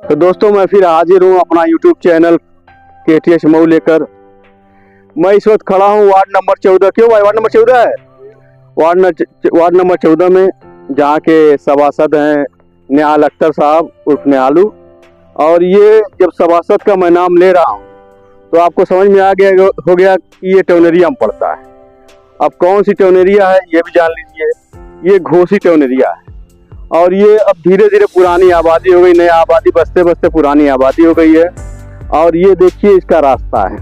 तो दोस्तों मैं फिर हाजिर हूँ अपना यूट्यूब चैनल KTS मऊ लेकर। मैं इस वक्त खड़ा हूँ वार्ड नंबर 14। क्यों भाई वार्ड नंबर 14 है? वार्ड नंबर 14 में जहाँ के सभासद हैं निहाल अख्तर साहब उर्फ निहालू। और ये जब सभासद का मैं नाम ले रहा हूँ तो आपको समझ में आ गया हो गया कि ये टोनेरिया में पड़ता है। अब कौन सी टोनेरिया है ये भी जान लीजिए, ये घोसी टोनेरिया है। और ये अब धीरे धीरे पुरानी आबादी हो गई, नई आबादी बसते बसते पुरानी आबादी हो गई है। और ये देखिए इसका रास्ता है।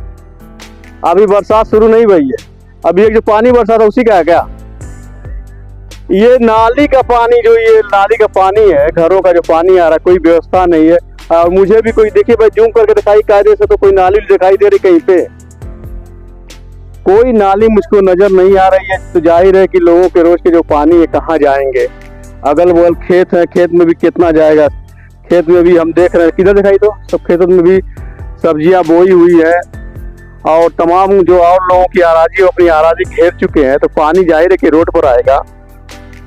अभी बरसात शुरू नहीं हुई है, अभी एक जो पानी बरसा था उसी का है क्या? ये नाली का पानी, जो ये नाली का पानी है, घरों का जो पानी आ रहा है, कोई व्यवस्था नहीं है। और मुझे भी कोई देखिए भाई जूम करके दिखाई कायदे से तो कोई नाली दिखाई दे रही कहीं पे, कोई नाली मुझको नजर नहीं आ रही है। तो जाहिर है कि लोगों के रोज के जो पानी है कहाँ जाएंगे? अगल बगल खेत है, खेत में भी कितना जाएगा? खेत में भी हम देख रहे हैं, किधर दिखाई तो सब खेतों में भी सब्जियां बोई हुई है। और तमाम जो और लोगों की आराजी अपनी आराजी घेर चुके हैं, तो पानी जाहिर है कि रोड पर आएगा।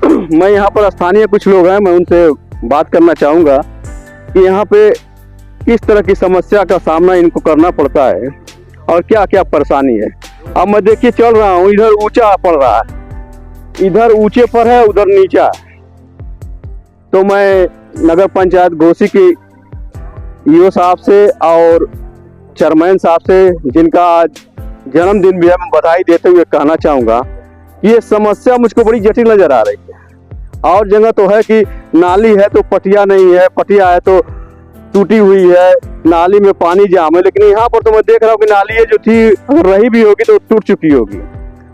मैं यहाँ पर स्थानीय कुछ लोग हैं, मैं उनसे बात करना चाहूँगा कि यहाँ पे किस तरह की समस्या का सामना इनको करना पड़ता है और क्या क्या परेशानी है। अब मैं देखिए चल रहा हूँ, इधर ऊंचा पड़ रहा है, इधर ऊंचे पर है, उधर नीचा है। तो मैं नगर पंचायत घोसी की ईओ साहब से और चेयरमैन साहब से, जिनका आज जन्मदिन भी है, मैं बधाई देते हुए कहना चाहूँगा कि ये समस्या मुझको बड़ी जटिल नजर आ रही है। और जगह तो है कि नाली है तो पटिया नहीं है, पटिया है तो टूटी हुई है, नाली में पानी जाम है। लेकिन यहाँ पर तो मैं देख रहा हूँ कि नाली ये जो थी अगर रही भी होगी तो टूट चुकी होगी।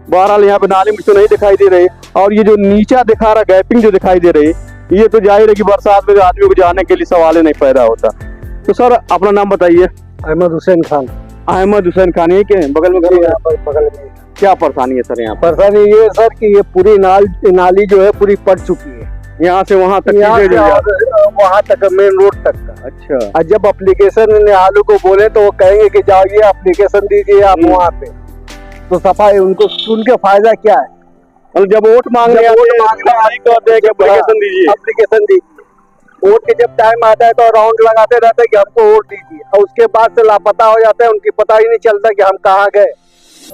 बहरहाल यहाँ पे नाली मुझको नहीं दिखाई दे रही। और ये जो नीचा दिखा रहा गैपिंग जो दिखाई दे रही, ये तो जाहिर है कि बरसात में आदमी को जाने के लिए सवाल ही नहीं पैदा होता। तो सर अपना नाम बताइए। अहमद हुसैन खान। अहमद हुसैन खान, ये के बगल में घर है? बगल में। क्या परेशानी है सर यहाँ? परेशानी ये है सर कि ये पूरी नाली जो है पूरी पड़ चुकी है, यहाँ से वहाँ तक, वहाँ तक मेन रोड तक का। अच्छा। और जब एप्लीकेशन निहालू को बोले तो वो कहेंगे कि जाइए एप्लीकेशन दीजिए आप वहाँ पे, तो सफाई उनको उनके फायदा क्या है? और जब वोट मांगने एप्लीकेशन दीजिए, वोट के जब टाइम आता है तो राउंड लगाते रहते हैं कि हमको वोट दीजिए, और उसके बाद से लापता हो जाते हैं, उनकी पता ही नहीं चलता कि हम कहाँ गए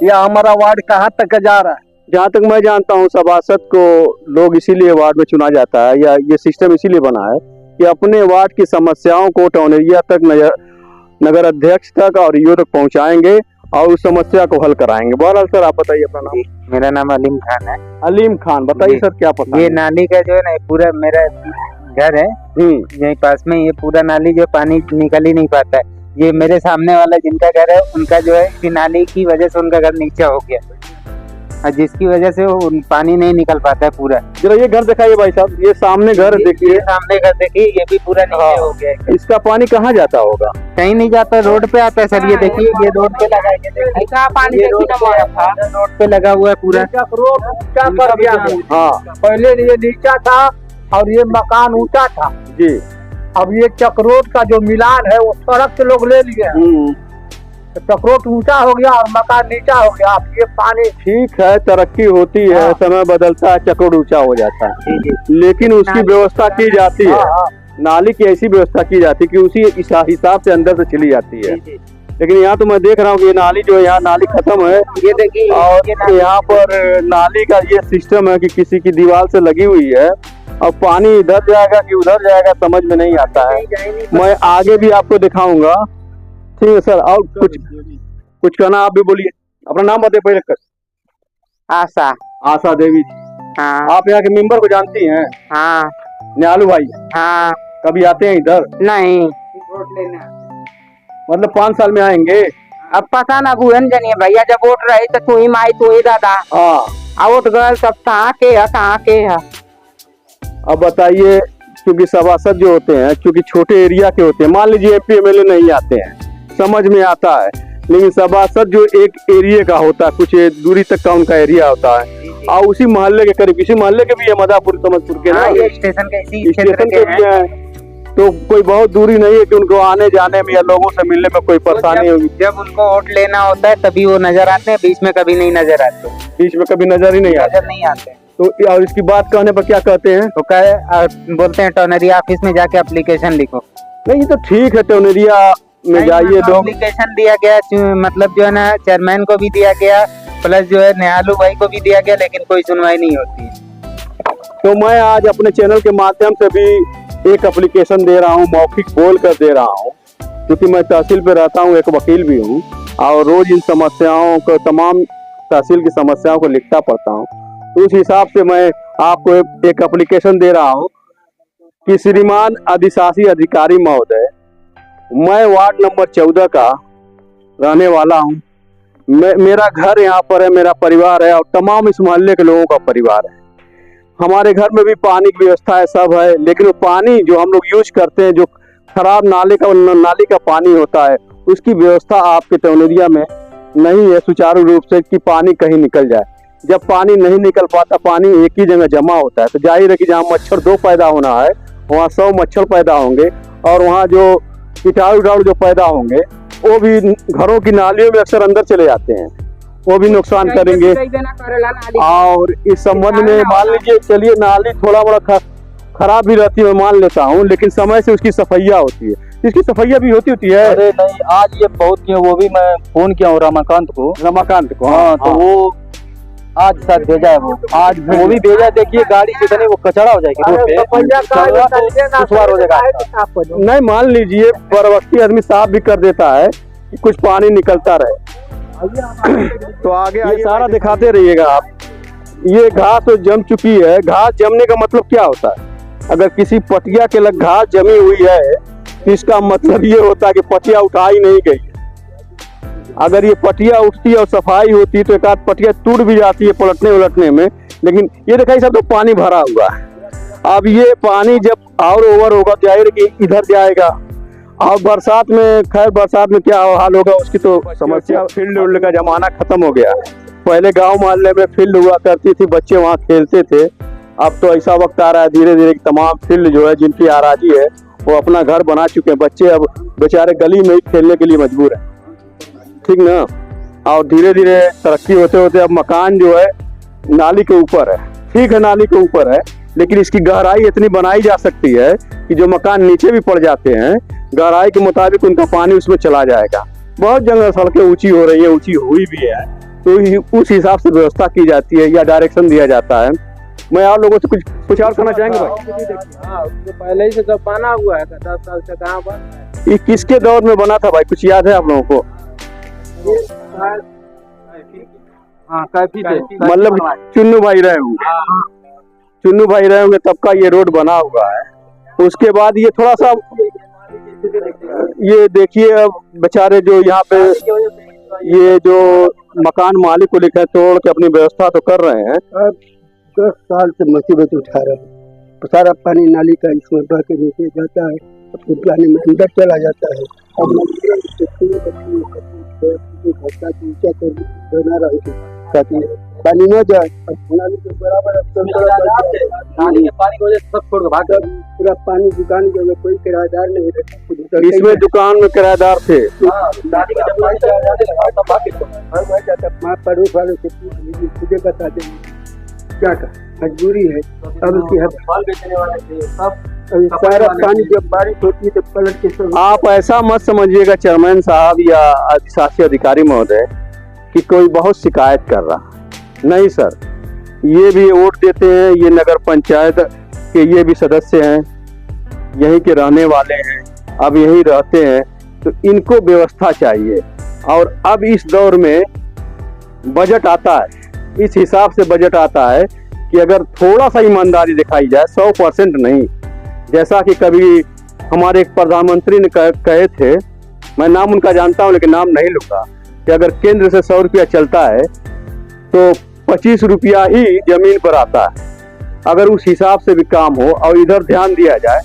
या हमारा वार्ड कहाँ तक जा रहा है। जहाँ तक मैं जानता हूँ सभासद को लोग इसीलिए वार्ड में चुना जाता है, या ये सिस्टम इसीलिए बना है कि अपने वार्ड की समस्याओं को टोनेरिया तक, नगर अध्यक्ष तक और ईओ तक पहुँचाएंगे और उस समस्या को हल कराएंगे। बहरहाल सर आप बताइए अपना नाम। मेरा नाम अलीम खान है। अलीम खान, बताइए सर क्या पता? ये नाली का जो है ना, पूरा मेरा घर है यहीं पास में, ये पूरा नाली जो पानी निकल ही नहीं पाता है। ये मेरे सामने वाला जिनका घर है उनका जो है कि नाली की वजह से उनका घर नीचे हो गया, और जिसकी वजह से वो पानी नहीं निकल पाता है पूरा। जरा ये घर दिखाइए भाई साहब, ये सामने घर देखिए, सामने घर देखिए, ये भी पूरा नीचे हो गया है। इसका पानी कहाँ जाता होगा? कहीं नहीं जाता, रोड पे आता है सर। ये देखिए, ये रोड पे लगा है, पानी रोड पे लगा हुआ है पूरा। रोड ऊंचा कर दिया है। हाँ, पहले ये नीचा था और ये मकान ऊंचा था जी। अब ये चक्रोट का जो मिलान है वो सड़क से लोग ले लिए, तो चक्रोट ऊंचा हो गया और मकान नीचा हो गया। अब ये पानी ठीक है, तरक्की होती है, समय बदलता है, चक्रोट ऊंचा हो जाता है, लेकिन उसकी व्यवस्था की जाती है। नाली की ऐसी व्यवस्था की जाती है कि उसी हिसाब से अंदर से चली जाती है। लेकिन यहाँ तो मैं देख रहा हूँ कि ये नाली जो है, यहाँ नाली खत्म है, ये देखिए, और यहाँ पर नाली का ये सिस्टम है कि किसी की दीवार से लगी हुई है, और पानी इधर जाएगा कि उधर जाएगा समझ में नहीं आता है। मैं आगे भी आपको दिखाऊंगा। ठीक है सर, और कुछ कहना आप भी बोलिए। अपना नाम बताइए पहले कर। आशा। आशा देवी। हाँ। आप यहाँ के मेंबर को जानती हैं? हाँ। निहालू भाई। हाँ। कभी आते हैं इधर? नहीं। मतलब 5 साल में आएंगे? अब पता ना बुहन जनिए भैया, जब वोट रही तो तू ही माई तू ही दादा। हाँ, वोट गल सब कहाँ के है, कहाँ के है। अब बताइए, क्योंकि सभासद जो होते हैं क्योंकि छोटे एरिया के होते हैं, मान लीजिए MP MLA नहीं आते हैं, समझ में आता है, लेकिन सभासद जो एक एरिया का होता है, कुछ दूरी तक का उनका एरिया होता है, और उसी मोहल्ले के करीब, इसी मोहल्ले के भी है, मदापुर समझपुर के ना, ये स्टेशन के भी है, तो कोई बहुत दूरी नहीं है कि उनको आने जाने में या लोगों से मिलने में कोई परेशानी होगी। जब उनको वोट लेना होता है तभी वो नजर आते हैं, बीच में कभी नहीं नजर आते। बीच में कभी नजर ही नहीं आते। तो और इसकी बात कहने पर क्या कहते हैं? तो बोलते हैं टोनेरिया ऑफिस में जाके एप्लीकेशन लिखो। नहीं, ये तो ठीक है, टोनेरिया में जाइए लोग। एप्लीकेशन दिया गया, मतलब जो है ना चेयरमैन को भी दिया गया, प्लस जो है नेहालू भाई को भी दिया गया, लेकिन कोई सुनवाई नहीं होती है। तो मैं आज अपने चैनल के माध्यम से भी एक एप्लीकेशन दे रहा हूँ, मौखिक बोल कर दे रहा हूँ, क्योंकि मैं तहसील पे रहता हूँ, एक वकील भी हूँ और रोज इन समस्याओं को, तमाम तहसील की समस्याओं को लिखता पढ़ता हूँ। तो उस हिसाब से मैं आपको एक एप्लीकेशन दे रहा हूँ कि श्रीमान अधिशासी अधिकारी महोदय, मैं वार्ड नंबर 14 का रहने वाला हूँ। मेरा घर यहाँ पर है, मेरा परिवार है और तमाम इस मोहल्ले के लोगों का परिवार है। हमारे घर में भी पानी की व्यवस्था है, सब है, लेकिन वो पानी जो हम लोग यूज करते हैं, जो खराब नाले का पानी होता है, उसकी व्यवस्था आपके टोनेरिया में नहीं है सुचारू रूप से कि पानी कहीं निकल जाए। जब पानी नहीं निकल पाता, पानी एक ही जगह जमा होता है, तो जाहिर है कि जहाँ मच्छर 2 पैदा होना है वहाँ 100 मच्छर पैदा होंगे और वहाँ जो कीटाणु जो पैदा होंगे वो भी घरों की नालियों में अक्सर अंदर चले जाते हैं, वो भी नुकसान करेंगे। और इस संबंध में मान लीजिए, चलिए नाली थोड़ा बड़ा खराब भी रहती है, मैं मान लेता हूँ, लेकिन समय से उसकी सफाइया होती है। इसकी सफाइया भी होती है। अरे नहीं, आज ये बहुत किया, वो भी मैं फोन किया हूँ रमाकांत को। हाँ, तो वो आज साथ भेजा है, वो आज वो भी भेजा। देखिए गाड़ी से नहीं, वो कचरा हो जाएगी रोड पे, दुश्वार हो जाएगा। नहीं, मान लीजिए परवक्ती आदमी साफ भी कर देता है कि कुछ पानी निकलता रहे। तो आगे ये सारा दिखाते रहिएगा आप। ये घास तो जम चुकी है। घास जमने का मतलब क्या होता है? अगर किसी पटिया के लग घास जमी हुई है तो इसका मतलब ये होता है कि पटिया उठाई नहीं गई। अगर ये पटिया उठती है और सफाई होती है तो एक आध पटिया टूट भी जाती है पलटने उलटने में, लेकिन ये दिखाई सब तो पानी भरा हुआ है। अब ये पानी जब और ओवर होगा तो जाहिर कि इधर जाएगा। और बरसात में, खैर बरसात में क्या हाल होगा उसकी तो समस्या। फील्ड उल्ड का जमाना खत्म हो गया। पहले गांव मोहल्ले में फील्ड हुआ करती थी, बच्चे वहां खेलते थे। अब तो ऐसा वक्त आ रहा है धीरे धीरे तमाम फील्ड जो है, जिनकी आराजी है, वो अपना घर बना चुके हैं। बच्चे अब बेचारे गली में ही खेलने के लिए मजबूर है, ठीक ना। और धीरे धीरे तरक्की होते होते अब मकान जो है नाली के ऊपर है। ठीक है, नाली के ऊपर है, लेकिन इसकी गहराई इतनी बनाई जा सकती है कि जो मकान नीचे भी पड़ जाते हैं, गहराई के मुताबिक उनका पानी उसमें चला जाएगा। बहुत जगह सड़कें ऊंची हो रही है, ऊंची हुई भी है, तो उस हिसाब से व्यवस्था की जाती है या डायरेक्शन दिया जाता है। मैं आप लोगों से कुछ और कहना चाहेंगे भाई? हाँ, पहले ही से तो बना हुआ है, 10 साल से कहाँ बना। ये किसके दौर में बना था भाई, कुछ याद है आप लोगों को? हाँ, काफी मतलब चुन्नू भाई रहे होंगे, चुन्नू भाई रहे होंगे तब का ये रोड बना हुआ है। उसके बाद ये थोड़ा सा, ये देखिए अब बेचारे जो यहाँ पे ये जो मकान मालिक को लिखा है, तोड़ के अपनी व्यवस्था तो कर रहे हैं। 10 साल से मुसीबत उठा रहे हैं। सारा पानी नाली का इसमें बह के नीचे जाता है, तो पानी में अंदर चला जाता है। अब ताकि पानी न जाए, नाली के बराबर नाली के पानी की वजह से सब छोड़ के भाग गए। पूरा पानी दुकान के कोई किराएदार नहीं रहता। इसमें दुकान में किराएदार थे। मैं पड़ोस वाले से मुझे बता दें क्या का मजबूरी है। अब उसकी सारा पानी जब बारिश होती है तो पलट के सब। आप ऐसा मत समझिएगा चेयरमैन साहब या अधिशासी अधिकारी महोदय कि कोई बहुत शिकायत कर रहा, नहीं सर। ये भी वोट देते हैं, ये नगर पंचायत के ये भी सदस्य हैं, यहीं के रहने वाले हैं, अब यहीं रहते हैं, तो इनको व्यवस्था चाहिए। और अब इस दौर में बजट आता है, इस हिसाब से बजट आता है कि अगर थोड़ा सा ईमानदारी दिखाई जाए, 100% नहीं, जैसा कि कभी हमारे एक प्रधानमंत्री ने कहे थे, मैं नाम उनका जानता हूं लेकिन नाम नहीं लूंगा, कि अगर केंद्र से 100 रुपया चलता है तो 25 रुपया ही जमीन पर आता है। अगर उस हिसाब से भी काम हो और इधर ध्यान दिया जाए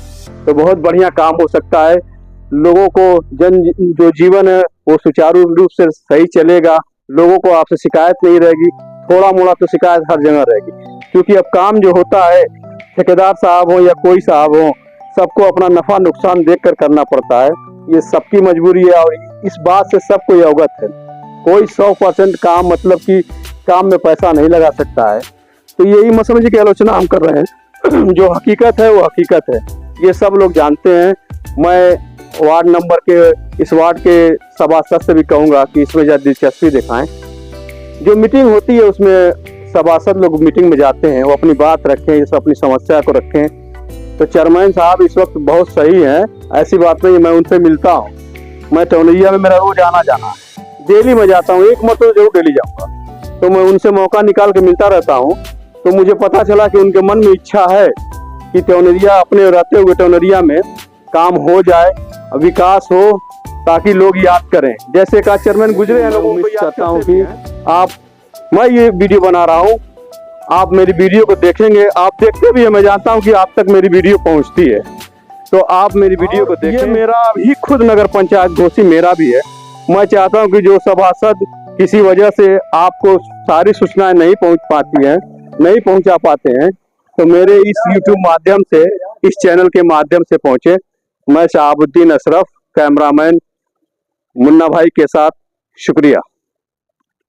तो बहुत बढ़िया काम हो सकता है। लोगों को जो जीवन है वो सुचारू रूप से सही चलेगा, लोगों को आपसे शिकायत नहीं रहेगी। थोड़ा मोड़ा तो शिकायत हर जगह रहेगी, क्योंकि अब काम जो होता है ठेकेदार साहब हो या कोई साहब हो, सबको अपना नफा नुकसान देखकर करना पड़ता है। ये सबकी मजबूरी है और इस बात से सबको अवगत है। कोई 100% काम, मतलब कि काम में पैसा नहीं लगा सकता है। तो यही मत समझिए कि आलोचना हम कर रहे हैं। जो हकीकत है वो हकीकत है, ये सब लोग जानते हैं। मैं वार्ड नंबर के इस वार्ड के सभासद से भी कहूँगा कि इसमें ज़्यादा दिलचस्पी दिखाएं। जो मीटिंग होती है उसमें सभासद लोग मीटिंग में जाते हैं, वो अपनी बात रखें, जैसे अपनी समस्या को रखें। तो चेयरमैन साहब इस वक्त बहुत सही हैं, ऐसी बात नहीं, मैं उनसे मिलता हूँ। मैं टौनरिया में मेरा रोज आना जाना है, डेली मैं जाता हूँ, एक मतलब जरूर डेली जाऊँगा। तो मैं उनसे मौका निकाल के मिलता रहता हूँ। तो मुझे पता चला कि उनके मन में इच्छा है कि टौनरिया अपने रहते हुए टौनरिया में काम हो जाए, विकास हो, ताकि लोग याद करें। जैसे का चेयरमैन गुजरे हैं, लोगों को चाहता हूँ कि मैं ये वीडियो बना रहा हूँ, आप मेरी वीडियो को देखेंगे, आप देखते भी है, मैं जानता हूँ कि आप तक मेरी वीडियो पहुँचती है, तो आप मेरी वीडियो को देखें। ये मेरा भी खुद नगर पंचायत घोसी मेरा भी है। मैं चाहता हूँ कि जो सभासद किसी वजह से आपको सारी सूचनाएं नहीं पहुँच पाती हैं, नहीं पहुँचा पाते हैं, तो मेरे इस YouTube माध्यम से, इस चैनल के माध्यम से पहुँचे। मैं शहाबुद्दीन अशरफ, कैमरामैन मुन्ना भाई के साथ, शुक्रिया।